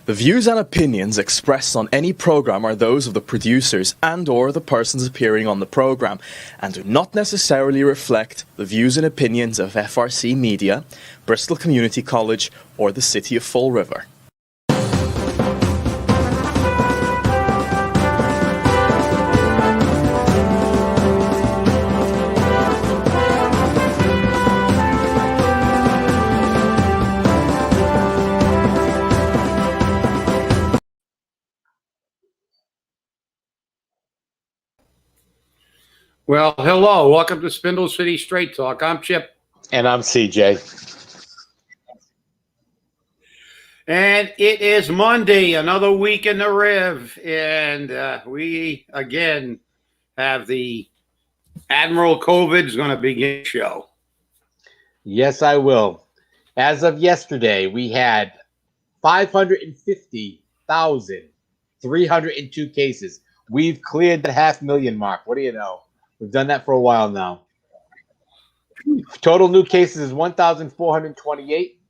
The views and opinions expressed on any program are those of the producers and/or the persons appearing on the program, and do not necessarily reflect the views and opinions of FRC Media, Bristol Community College, or the City of Fall River. Well, hello. Welcome to Spindle City Straight Talk. I'm Chip. And I'm CJ. And it is Monday, another week in the Riv. And we, again, have the Admiral COVID's going to begin the show. Yes, I will. As of yesterday, we had 550,302 cases. We've cleared the 500,000 mark. What do you know? We've done that for a while now. Total new cases is 1,428.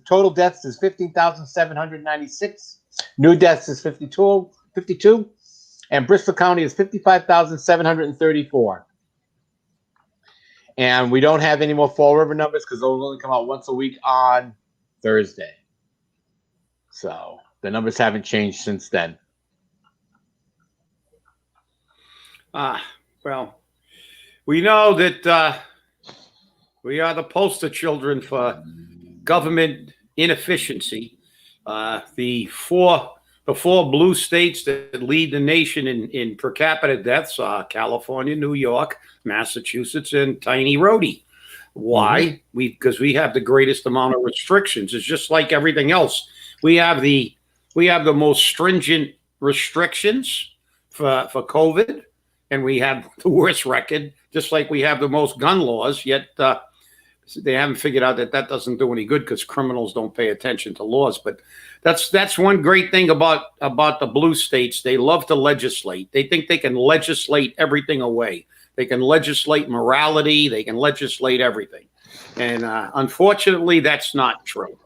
Total deaths is 15,796. New deaths is 52. And Bristol County is 55,734. And we don't have any more Fall River numbers because those only come out once a week on Thursday. So the numbers haven't changed since then. Well, we know that we are the poster children for government inefficiency. The four blue states that lead the nation in per capita deaths are California, New York, Massachusetts, and Tiny Rhody. Why? Because we have the greatest amount of restrictions. It's just like everything else. We have the most stringent restrictions for COVID. And we have the worst record, just like we have the most gun laws, yet they haven't figured out that doesn't do any good because criminals don't pay attention to laws. But that's one great thing about the blue states. They love to legislate. They think they can legislate everything away. They can legislate morality. They can legislate everything. And unfortunately, that's not true.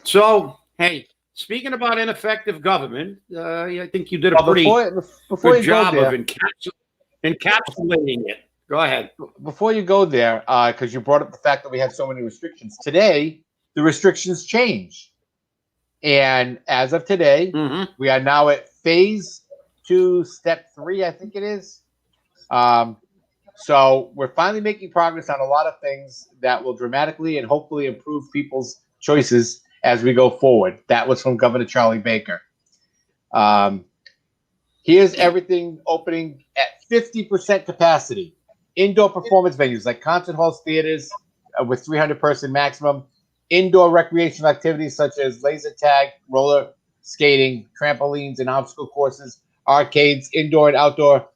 So, hey, speaking about ineffective government, I think you did a pretty good job of encapsulating it. Go ahead. Before you go there, because you brought up the fact that we have so many restrictions. Today, the restrictions change. And as of today, we are now at phase 2, step 3, I think it is. So we're finally making progress on a lot of things that will dramatically and hopefully improve people's choices as we go forward. That was from Governor Charlie Baker. Here's everything opening at 50% capacity. Indoor performance venues like concert halls, theaters with 300-person maximum. Indoor recreational activities such as laser tag, roller skating, trampolines and obstacle courses, arcades, indoor and outdoor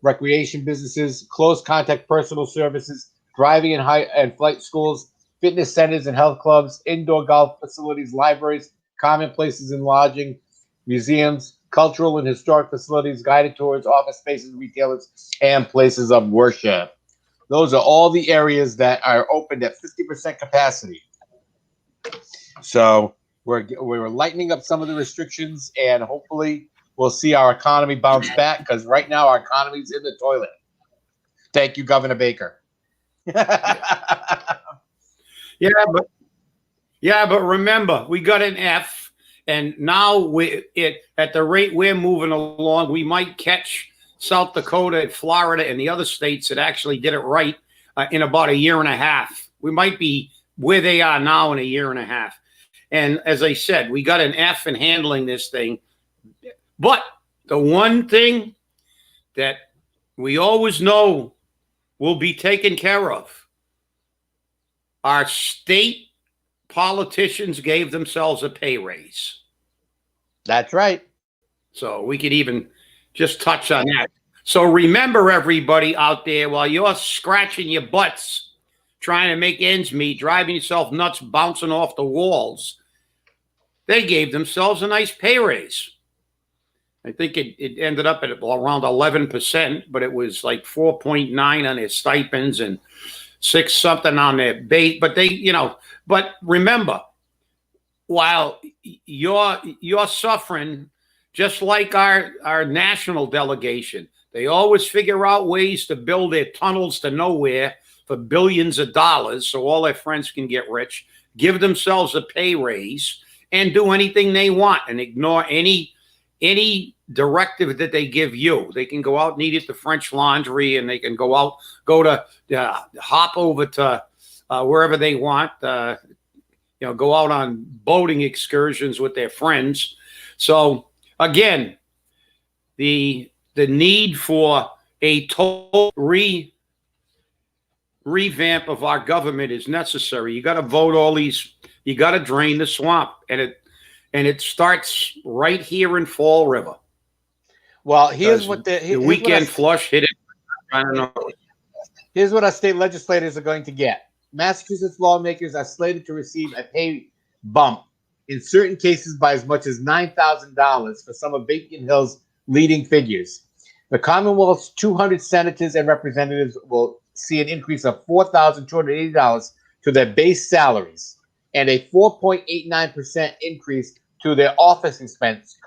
recreation businesses, close contact personal services, driving and flight schools, fitness centers and health clubs, indoor golf facilities, libraries, common places and lodging, museums, cultural and historic facilities, guided tours, office spaces, retailers, and places of worship. Those are all the areas that are opened at 50% capacity. So we're lightening up some of the restrictions, and hopefully we'll see our economy bounce back, because right now our economy's in the toilet. Thank you, Governor Baker. Yeah, but remember, we got an F. And now at the rate we're moving along, we might catch South Dakota, Florida, and the other states that actually did it right in about a year and a half. We might be where they are now in a year and a half. And as I said, we got an F in handling this thing. But the one thing that we always know will be taken care of, our state politicians gave themselves a pay raise. That's right. So we could even just touch on that. So remember, everybody out there, while you're scratching your butts, trying to make ends meet, driving yourself nuts, bouncing off the walls, they gave themselves a nice pay raise. I think it ended up at around 11%, but it was like 4.9 on their stipends and 6 something on their base. But but remember, while you're suffering just like our national delegation. They always figure out ways to build their tunnels to nowhere for billions of dollars so all their friends can get rich, give themselves a pay raise, and do anything they want and ignore any directive that they give you. They can go out and eat at the French Laundry, and they can go to hop over to wherever they want, go out on boating excursions with their friends. So again, the need for a total revamp of our government is necessary. You got to vote all these. You got to drain the swamp, and it starts right here in Fall River. Well, here's what the weekend flush hit it. I don't know. Here's what our state legislators are going to get. Massachusetts lawmakers are slated to receive a pay bump, in certain cases by as much as $9,000 for some of Bacon Hill's leading figures. The Commonwealth's 200 senators and representatives will see an increase of $4,280 to their base salaries and a 4.89% increase to their office expense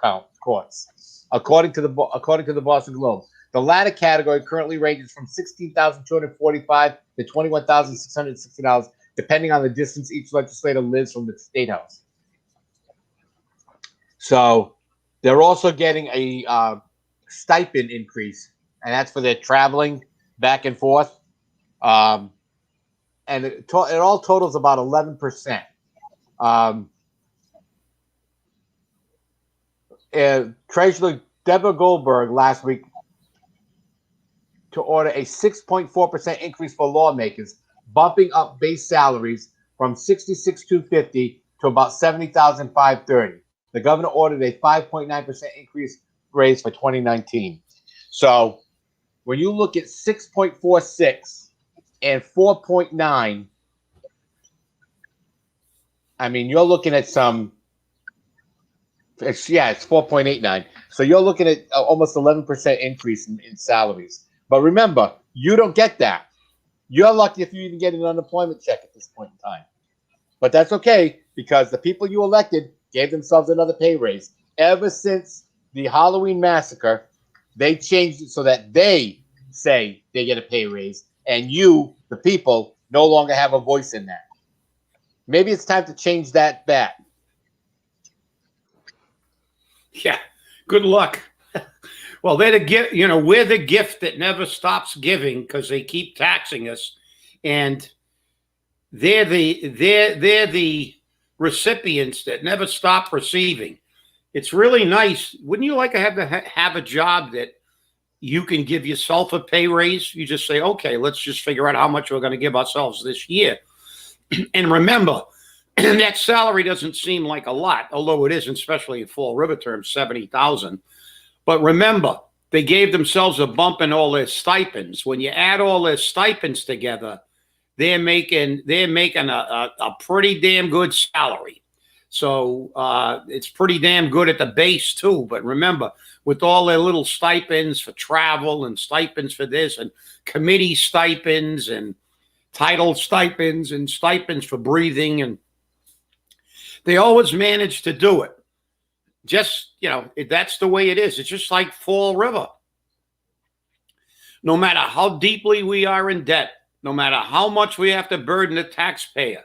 costs, according to the Boston Globe. The latter category currently ranges from $16,245 to $21,660, depending on the distance each legislator lives from the state house. So they're also getting a stipend increase, and that's for their traveling back and forth. And it all totals about 11%. Treasurer Deborah Goldberg last week to order a 6.4% increase for lawmakers, bumping up base salaries from $66,250 to about $70,530. The governor ordered a 5.9% increase raise for 2019. So when you look at 6.46 and 4.9, I mean, you're looking at it's 4.89. So you're looking at almost 11% increase in salaries. But remember, you don't get that. You're lucky if you even get an unemployment check at this point in time. But that's okay, because the people you elected gave themselves another pay raise. Ever since the Halloween massacre, they changed it so that they say they get a pay raise, and you, the people, no longer have a voice in that. Maybe it's time to change that back. Yeah, good luck. Well, they're the gift. We're the gift that never stops giving because they keep taxing us, and they're the recipients that never stop receiving. It's really nice. Wouldn't you like to have a job that you can give yourself a pay raise? You just say, okay, let's just figure out how much we're going to give ourselves this year. And remember, that salary doesn't seem like a lot, although it is, especially in Fall River terms, $70,000. But remember, they gave themselves a bump in all their stipends. When you add all their stipends together, they're making a pretty damn good salary. So it's pretty damn good at the base too. But remember, with all their little stipends for travel and stipends for this and committee stipends and title stipends and stipends for breathing, and they always manage to do it. Just, that's the way it is. It's just like Fall River. No matter how deeply we are in debt, no matter how much we have to burden the taxpayer,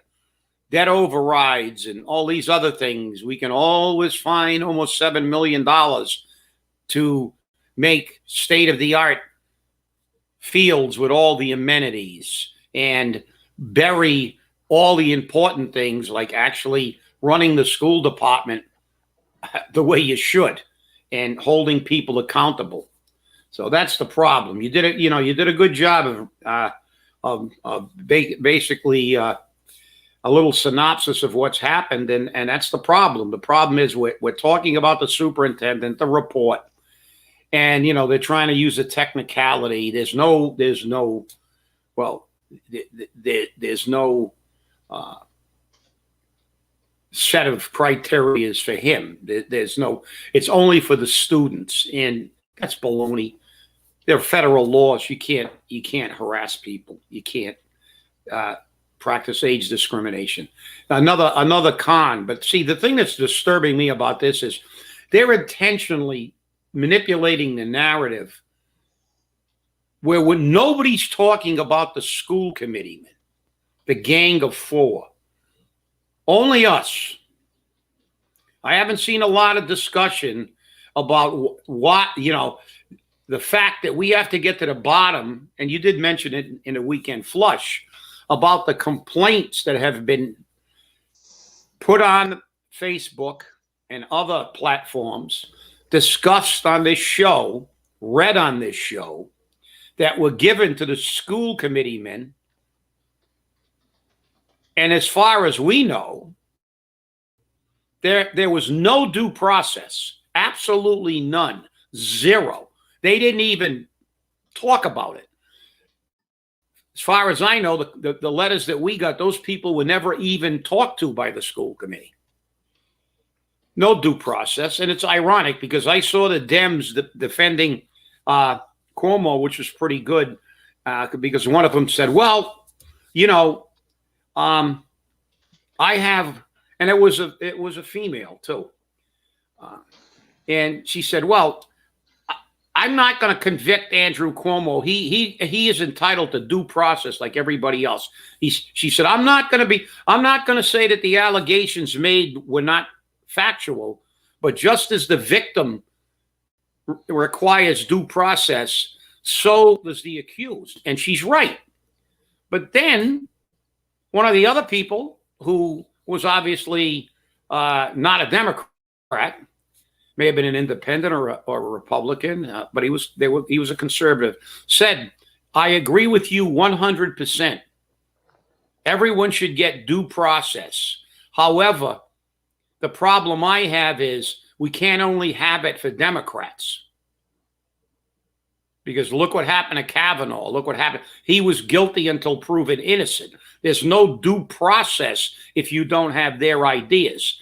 debt overrides and all these other things, we can always find almost $7 million to make state-of-the-art fields with all the amenities and bury all the important things like actually running the school department the way you should and holding people accountable. So that's the problem. You did it. You did a good job of basically a little synopsis of what's happened, and that's the problem. The problem is we're talking about the superintendent, the report, and they're trying to use a technicality. There's no set of criteria for him. It's only for the students, and that's baloney. There are federal laws. You can't harass people. You can't practice age discrimination. Another con. But see, the thing that's disturbing me about this is they're intentionally manipulating the narrative where when nobody's talking about the school committeemen, the gang of four, only us. I haven't seen a lot of discussion about what, the fact that we have to get to the bottom, and you did mention it in a weekend flush, about the complaints that have been put on Facebook and other platforms, discussed on this show, read on this show, that were given to the school committeemen. And as far as we know, there was no due process, absolutely none, zero. They didn't even talk about it. As far as I know, the letters that we got, those people were never even talked to by the school committee. No due process. And it's ironic because I saw the Dems defending Cuomo, which was pretty good, because one of them said, well, I have, and it was a female too. And she said, well, I'm not going to convict Andrew Cuomo. He is entitled to due process like everybody else. She said, I'm not going to say that the allegations made were not factual, but just as the victim requires due process, so does the accused. And she's right. But then one of the other people who was obviously not a Democrat, may have been an independent or a Republican, but he was a conservative, said, I agree with you 100%. Everyone should get due process. However, the problem I have is we can't only have it for Democrats. Because look what happened to Kavanaugh. Look what happened. He was guilty until proven innocent. There's no due process if you don't have their ideas.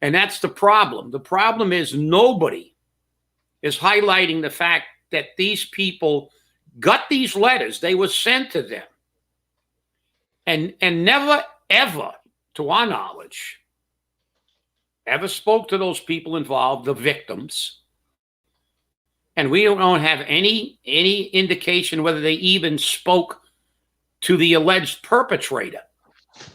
And that's the problem. The problem is nobody is highlighting the fact that these people got these letters. They were sent to them. And never, ever, to our knowledge, ever spoke to those people involved, the victims. And we don't have any indication whether they even spoke to the alleged perpetrator.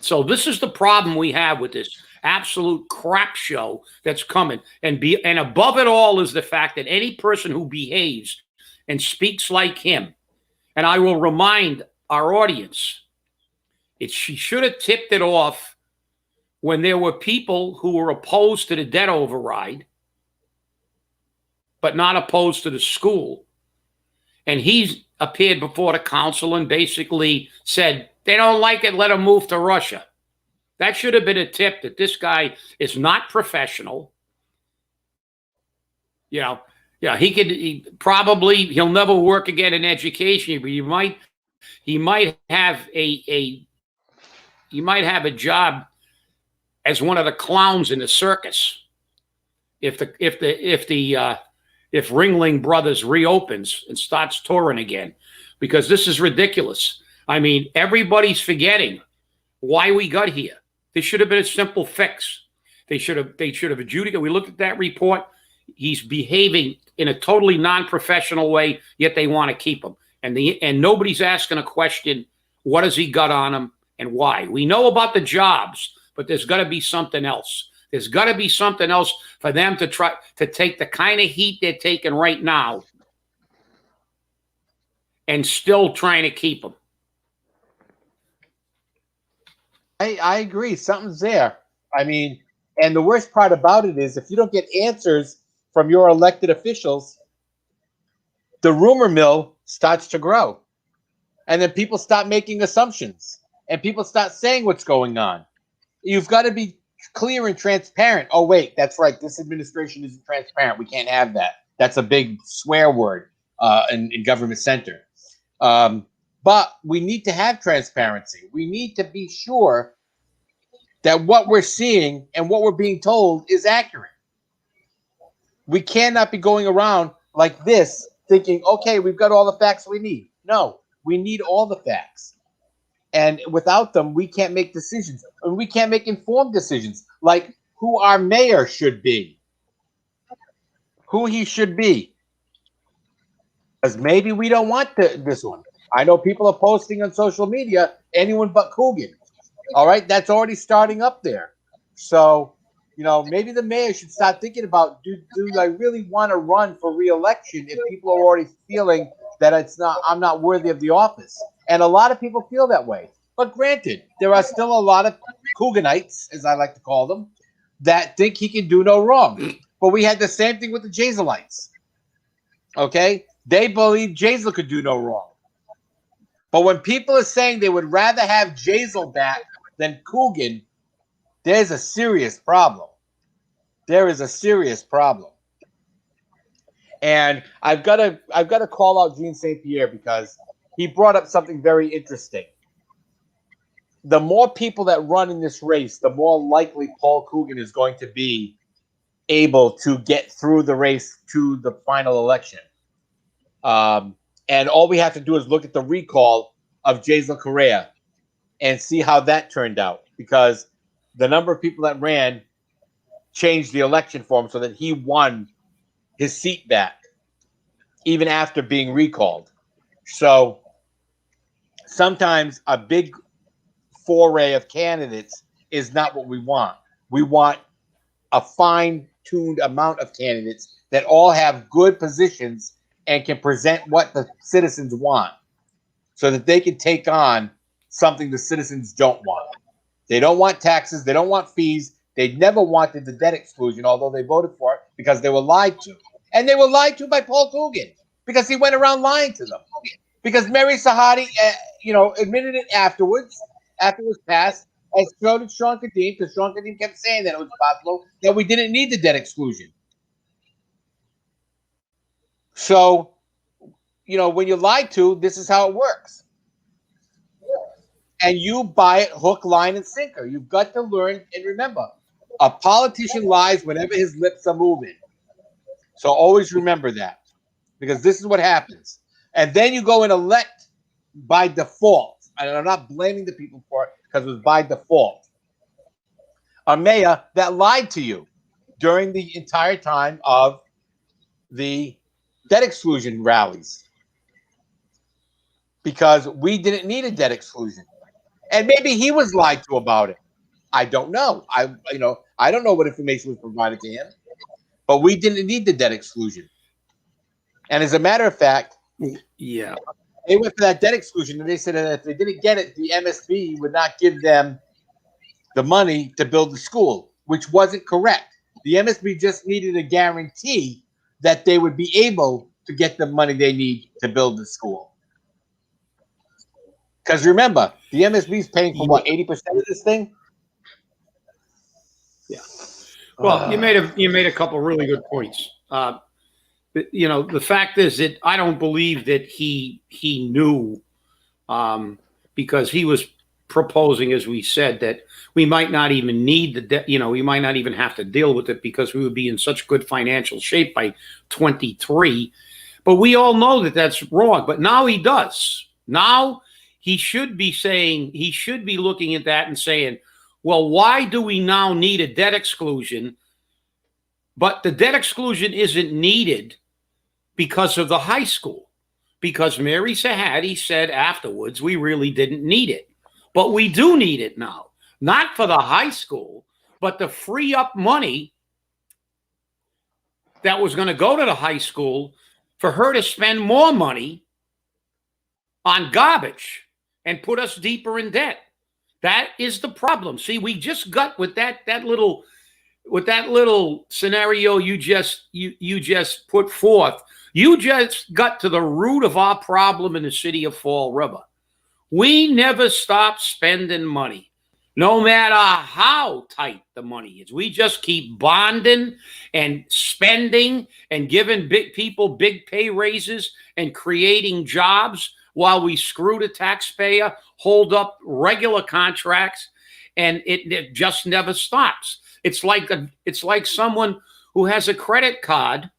So this is the problem we have with this absolute crap show that's coming. And above it all is the fact that any person who behaves and speaks like him, and I will remind our audience, she should have tipped it off when there were people who were opposed to the debt override, but not opposed to the school. And he appeared before the council and basically said, they don't like it, let them move to Russia. That should have been a tip that this guy is not professional. He'll never work again in education, but he might have a job as one of the clowns in the circus if Ringling Brothers reopens and starts touring again, because this is ridiculous. I mean, everybody's forgetting why we got here. This should have been a simple fix. They should have adjudicated. We looked at that report. He's behaving in a totally non-professional way, yet they want to keep him. And nobody's asking a question, what has he got on him and why? We know about the jobs, but there's got to be something else. There's got to be something else for them to try to take the kind of heat they're taking right now and still trying to keep them. I agree. Something's there. I mean, and the worst part about it is if you don't get answers from your elected officials, the rumor mill starts to grow. And then people start making assumptions and people start saying what's going on. You've got to be clear and transparent. Oh, wait, that's right. This administration isn't transparent. We can't have that. That's a big swear word in government center. But we need to have transparency. We need to be sure that what we're seeing and what we're being told is accurate. We cannot be going around like this thinking, okay, we've got all the facts we need. No, we need all the facts. And without them, we can't make decisions. And we can't make informed decisions, like who our mayor should be, who he should be. Because maybe we don't want this one. I know people are posting on social media, anyone but Coogan. All right, that's already starting up there. So, maybe the mayor should start thinking about, do I really want to run for re-election if people are already feeling that I'm not worthy of the office? And a lot of people feel that way. But granted, there are still a lot of Cooganites, as I like to call them, that think he can do no wrong. But we had the same thing with the Jazelites. Okay? They believe Jazel could do no wrong. But when people are saying they would rather have Jazel back than Coogan, there's a serious problem. There is a serious problem. And I've got to call out Jean St. Pierre because he brought up something very interesting. The more people that run in this race, the more likely Paul Coogan is going to be able to get through the race to the final election. And all we have to do is look at the recall of Jazel Correa and see how that turned out, because the number of people that ran changed the election for him so that he won his seat back even after being recalled. So sometimes a big foray of candidates is not what we want. We want a fine-tuned amount of candidates that all have good positions and can present what the citizens want so that they can take on something the citizens don't want. They don't want taxes. They don't want fees. They never wanted the debt exclusion, although they voted for it because they were lied to. And they were lied to by Paul Coogan because he went around lying to them. Because Mary Sahadi, admitted it afterwards, after it was passed, as so did Sean Kadim, because Sean Kadim kept saying that it was possible that we didn't need the debt exclusion. So, when you're lied to, this is how it works. And you buy it hook, line, and sinker. You've got to learn and remember, a politician lies whenever his lips are moving. So always remember that, because this is what happens. And then you go and elect by default. And I'm not blaming the people for it because it was by default. A mayor that lied to you during the entire time of the debt exclusion rallies, because we didn't need a debt exclusion. And maybe he was lied to about it. I don't know. I don't know what information was provided to him, but we didn't need the debt exclusion. And as a matter of fact, yeah, they went for that debt exclusion, and they said that if they didn't get it, the MSB would not give them the money to build the school, which wasn't correct. The MSB just needed a guarantee that they would be able to get the money they need to build the school. Because remember, the MSB is paying for what, 80% of this thing? Yeah. Well, you made a couple really good points. The fact is that I don't believe that he knew, because he was proposing, as we said, that we might not even need the debt. We might not even have to deal with it because we would be in such good financial shape by 23. But we all know that that's wrong. But now he does. Now he should be looking at that and saying, well, why do we now need a debt exclusion? But the debt exclusion isn't needed because of the high school, because Mary Sahadi said afterwards we really didn't need it. But we do need it now, not for the high school, but to free up money that was going to go to the high school for her to spend more money on garbage and put us deeper in debt. That is the problem. See, we just got with that little scenario you just put forth. You just got to the root of our problem in the city of Fall River. We never stop spending money, no matter how tight the money is. We just keep bonding and spending and giving big people big pay raises and creating jobs while we screw the taxpayer, hold up regular contracts, and it just never stops. It's like someone who has a credit card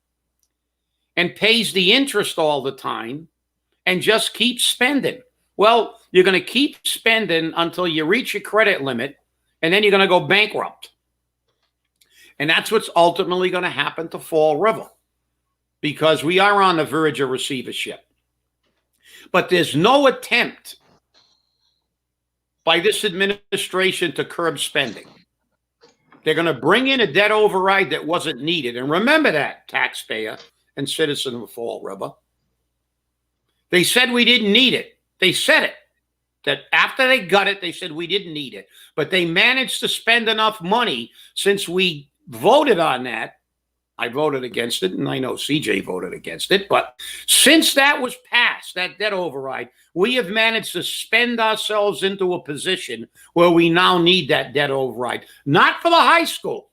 and pays the interest all the time and just keeps spending. Well, you're going to keep spending until you reach your credit limit, and then you're going to go bankrupt. And that's what's ultimately going to happen to Fall River, because we are on the verge of receivership. But there's no attempt by this administration to curb spending. They're going to bring in a debt override that wasn't needed. And remember that, taxpayer and citizen of Fall River. They said we didn't need it. They said it. That after they got it, they said we didn't need it. But they managed to spend enough money since we voted on that. I voted against it, and I know CJ voted against it. But since that was passed, that debt override, we have managed to spend ourselves into a position where we now need that debt override. Not for the high school,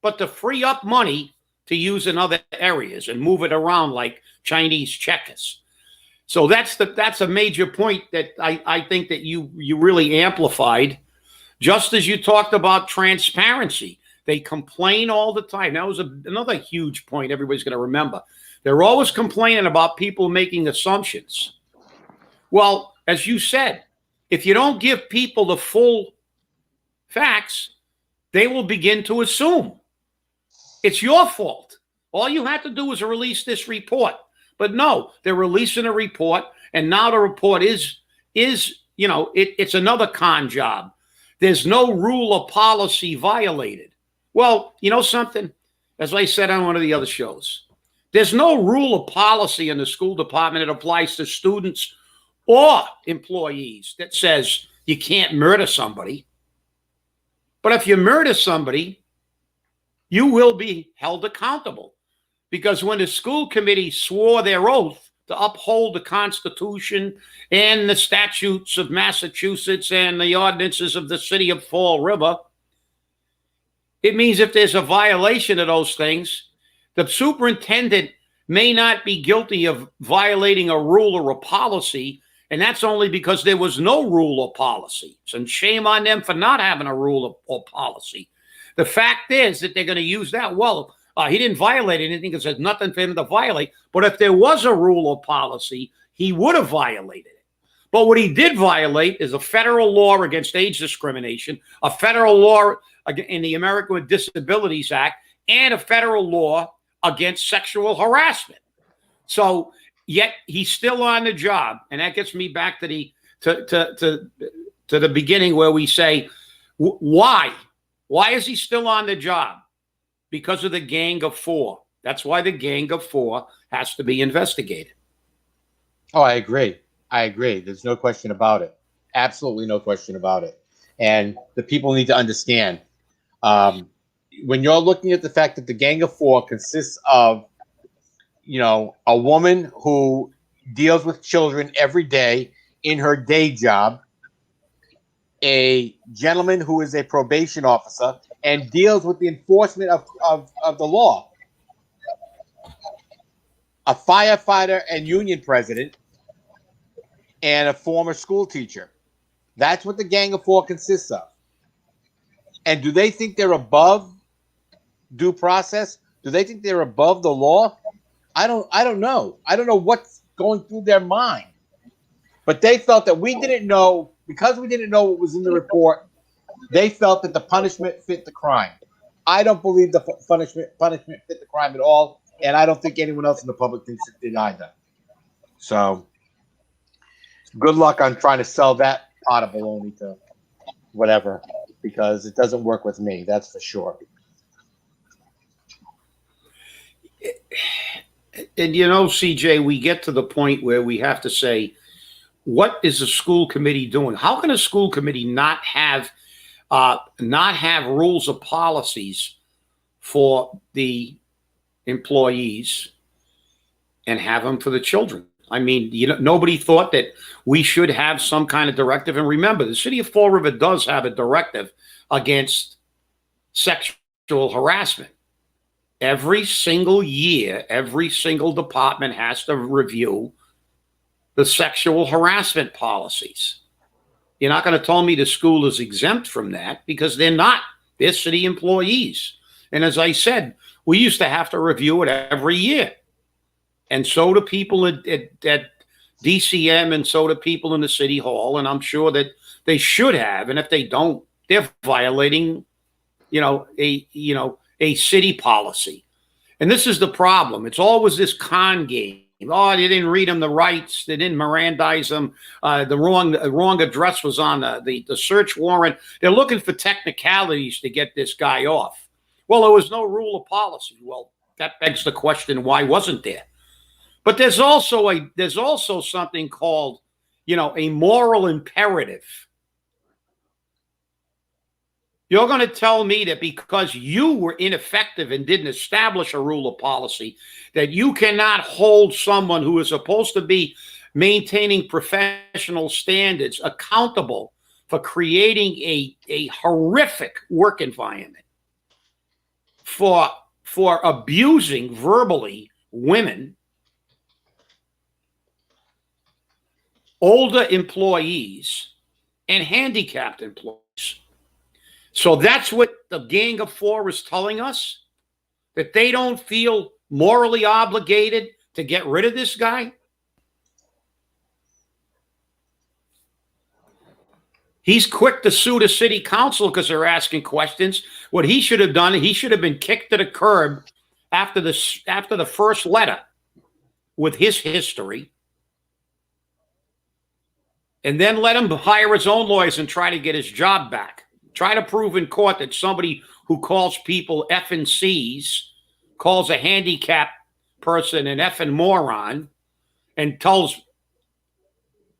but to free up money to use in other areas and move it around like Chinese checkers. So that's a major point that I think that you really amplified. Just as you talked about transparency. They complain all the time. That was another huge point everybody's going to remember. They're always complaining about people making assumptions. Well, as you said, if you don't give people the full facts, they will begin to assume. It's your fault. All you have to do is release this report. But no, they're releasing a report, and now the report is it's another con job. There's no rule or policy violated. Well, you know something? As I said on one of the other shows, there's no rule or policy in the school department that applies to students or employees that says you can't murder somebody. But if you murder somebody, you will be held accountable. Because when the school committee swore their oath to uphold the Constitution and the statutes of Massachusetts and the ordinances of the city of Fall River, it means if there's a violation of those things, the superintendent may not be guilty of violating a rule or a policy, and that's only because there was no rule or policy. And shame on them for not having a rule or policy. The fact is that they're going to use that. Well, he didn't violate anything because there's nothing for him to violate. But if there was a rule or policy, he would have violated it. But what he did violate is a federal law against age discrimination, a federal law in the American with Disabilities Act, and a federal law against sexual harassment. So yet he's still on the job. And that gets me back to the beginning where we say, why? Why is he still on the job? Because of the Gang of Four. That's why the Gang of Four has to be investigated. Oh, I agree. There's no question about it. Absolutely no question about it. And the people need to understand, when you're looking at the fact that the Gang of Four consists of, a woman who deals with children every day in her day job, a gentleman who is a probation officer and deals with the enforcement of the law, a firefighter and union president, and a former school teacher. That's what the Gang of Four consists of. And do they think they're above due process? Do they think they're above the law? I don't know. I don't know what's going through their mind. But they felt that we didn't know, because we didn't know what was in the report, they felt that the punishment fit the crime. I don't believe the punishment fit the crime at all, and I don't think anyone else in the public thinks it did either. So good luck on trying to sell that pot of bologna to whatever, because it doesn't work with me, that's for sure. And CJ, we get to the point where we have to say, what is the school committee doing? How can a school committee not have rules or policies for the employees and have them for the children? I mean, nobody thought that we should have some kind of directive. And remember, the city of Fall River does have a directive against sexual harassment. Every single year, every single department has to review the sexual harassment policies. You're not going to tell me the school is exempt from that, because they're not. They're city employees. And as I said, we used to have to review it every year. And so do people at DCM, and so do people in the city hall, and I'm sure that they should have. And if they don't, they're violating, a city policy. And this is the problem. It's always this con game. Oh, they didn't read them the rights. They didn't Mirandize them. The wrong address was on the search warrant. They're looking for technicalities to get this guy off. Well, there was no rule of policy. Well, that begs the question, why wasn't there? But there's also something called, a moral imperative. You're going to tell me that because you were ineffective and didn't establish a rule of policy, that you cannot hold someone who is supposed to be maintaining professional standards accountable for creating a horrific work environment, for abusing verbally women, older employees, and handicapped employees. So that's what the Gang of Four is telling us, that they don't feel morally obligated to get rid of this guy. He's quick to sue the city council because they're asking questions. What he should have done, he should have been kicked to the curb after the first letter with his history, and then let him hire his own lawyers and try to get his job back. Try to prove in court that somebody who calls people effing C's, calls a handicapped person an effing moron, and tells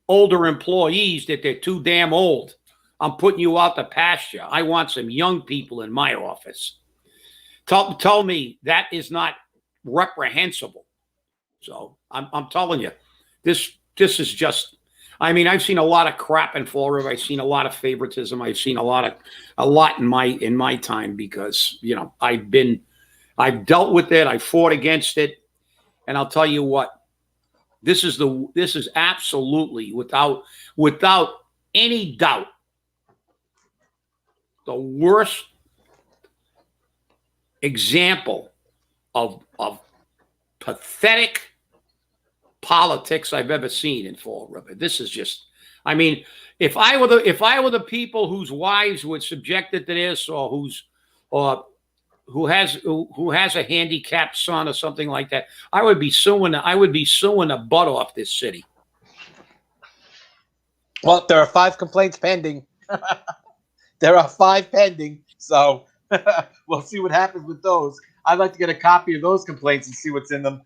older employees that they're too damn old. I'm putting you out to pasture. I want some young people in my office. Tell me that is not reprehensible. So I'm telling you, this is just. I mean, I've seen a lot of crap in Fall River. I've seen a lot of favoritism. I've seen a lot in my time because, I've dealt with it. I fought against it. And I'll tell you what, this is absolutely without any doubt the worst example of pathetic politics I've ever seen in Fall River. This is just, I mean, if I were the people whose wives were subjected to this, or who has a handicapped son or something like that, I would be suing the butt off this city. Well, there are 5 complaints pending. There are 5 pending, so we'll see what happens with those. I'd like to get a copy of those complaints and see what's in them.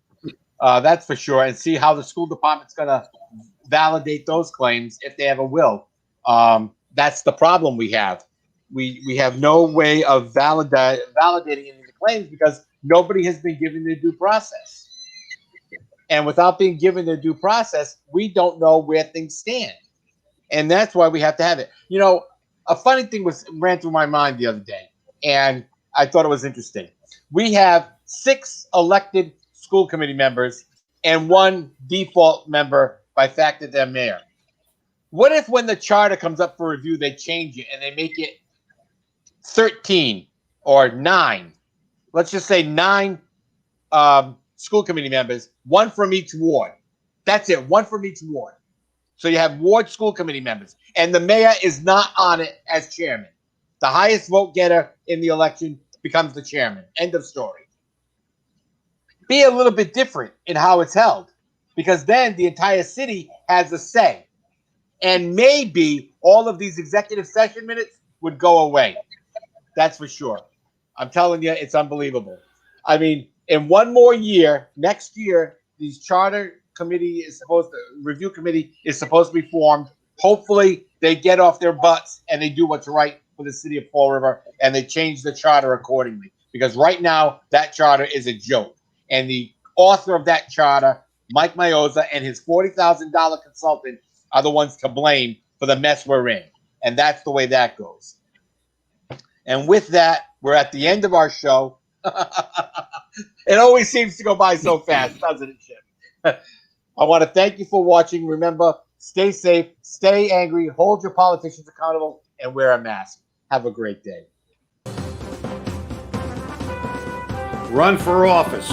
That's for sure, and see how the school department's going to validate those claims if they ever will. That's the problem we have. We have no way of validating any of the claims because nobody has been given their due process. And without being given their due process, we don't know where things stand. And that's why we have to have it. A funny thing ran through my mind the other day, and I thought it was interesting. We have 6 elected school committee members and 1 default member by fact that they're mayor. What if when the charter comes up for review, they change it and they make it 13 or 9? Let's just say 9 school committee members, 1 from each ward. That's it, 1 from each ward. So you have ward school committee members, and the mayor is not on it as chairman. The highest vote getter in the election becomes the chairman. End of story. Be a little bit different in how it's held, because then the entire city has a say. And maybe all of these executive session minutes would go away. That's for sure. I'm telling you, it's unbelievable. I mean, in 1 more year, next year, these charter review committee is supposed to be formed. Hopefully they get off their butts and they do what's right for the city of Fall River, and they change the charter accordingly. Because right now, that charter is a joke. And the author of that charter, Mike Mayoza, and his $40,000 consultant are the ones to blame for the mess we're in. And that's the way that goes. And with that, we're at the end of our show. It always seems to go by so fast, doesn't it, Chip? I want to thank you for watching. Remember, stay safe, stay angry, hold your politicians accountable, and wear a mask. Have a great day. Run for office.